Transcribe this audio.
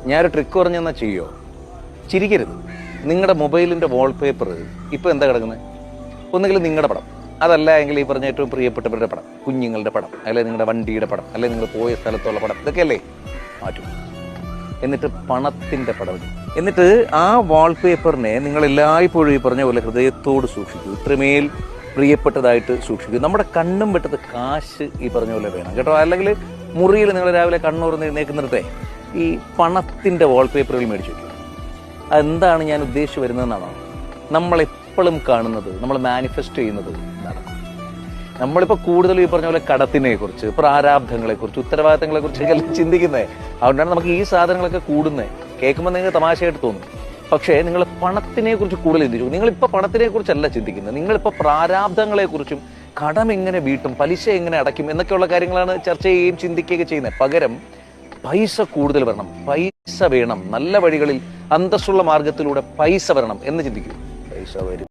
ഞാനൊരു ട്രിക്ക് പറഞ്ഞെന്നാൽ ചെയ്യോ? ചിരിക്കരുത്. നിങ്ങളുടെ മൊബൈലിൻ്റെ വാൾപേപ്പർ ഇപ്പോൾ എന്താ കിടക്കുന്നത്? ഒന്നുകിൽ നിങ്ങളുടെ പടം, അതല്ല എങ്കിൽ ഈ പറഞ്ഞ ഏറ്റവും പ്രിയപ്പെട്ടവരുടെ പടം, കുഞ്ഞുങ്ങളുടെ പടം, അല്ലെങ്കിൽ നിങ്ങളുടെ വണ്ടിയുടെ പടം, അല്ലെങ്കിൽ നിങ്ങൾ പോയ സ്ഥലത്തുള്ള പടം, ഇതൊക്കെയല്ലേ മാറ്റും. എന്നിട്ട് പണത്തിൻ്റെ പടം ഇടും. എന്നിട്ട് ആ വാൾപേപ്പറിനെ നിങ്ങൾ എല്ലായ്പ്പോഴും ഈ പറഞ്ഞ പോലെ ഹൃദയത്തോട് സൂക്ഷിക്കൂ, ഇത്രമേൽ പ്രിയപ്പെട്ടതായിട്ട് സൂക്ഷിക്കൂ. നമ്മുടെ കണ്ണും വെട്ടത്ത് കാശ് ഈ പറഞ്ഞ പോലെ വേണം കേട്ടോ. അല്ലെങ്കിൽ മുറിയിൽ നിങ്ങൾ രാവിലെ കണ്ണൂർന്ന് എഴുന്നേക്കുന്നിടത്തെ ഈ പണത്തിൻ്റെ വാൾപേപ്പറുകൾ മേടിച്ചു വയ്ക്കും. അതെന്താണ് ഞാൻ ഉദ്ദേശിച്ച് വരുന്നതെന്നാണോ? നമ്മളെപ്പോഴും കാണുന്നത്, നമ്മൾ മാനിഫെസ്റ്റ് ചെയ്യുന്നത് നടക്കും. നമ്മളിപ്പോൾ കൂടുതൽ ഈ പറഞ്ഞ പോലെ കടത്തിനെ കുറിച്ച്, പ്രാരാബ്ധങ്ങളെക്കുറിച്ച്, ഉത്തരവാദിത്തങ്ങളെക്കുറിച്ചൊക്കെ എല്ലാം ചിന്തിക്കുന്നത്. അതുകൊണ്ടാണ് നമുക്ക് ഈ സാധനങ്ങളൊക്കെ കൂടുന്നത്. കേൾക്കുമ്പോൾ നിങ്ങൾക്ക് തമാശയായിട്ട് തോന്നും. പക്ഷേ നിങ്ങൾ പണത്തിനെ കുറിച്ച് കൂടുതൽ ചിന്തിച്ചു. നിങ്ങളിപ്പോൾ പണത്തിനെ കുറിച്ചല്ല ചിന്തിക്കുന്നത്, നിങ്ങളിപ്പോൾ പ്രാരാബ്ധങ്ങളെക്കുറിച്ചും കടം എങ്ങനെ വീട്ടും, പലിശ എങ്ങനെ അടയ്ക്കും എന്നൊക്കെയുള്ള കാര്യങ്ങളാണ് ചർച്ച ചെയ്യുകയും ചിന്തിക്കുകയൊക്കെ ചെയ്യുന്നത്. പകരം പൈസ കൂടുതൽ വരണം, പൈസ വേണം, നല്ല വഴികളിൽ അന്തസ്സുള്ള മാർഗത്തിലൂടെ പൈസ വരണം എന്ന് ചിന്തിക്കൂ. പൈസ വരും.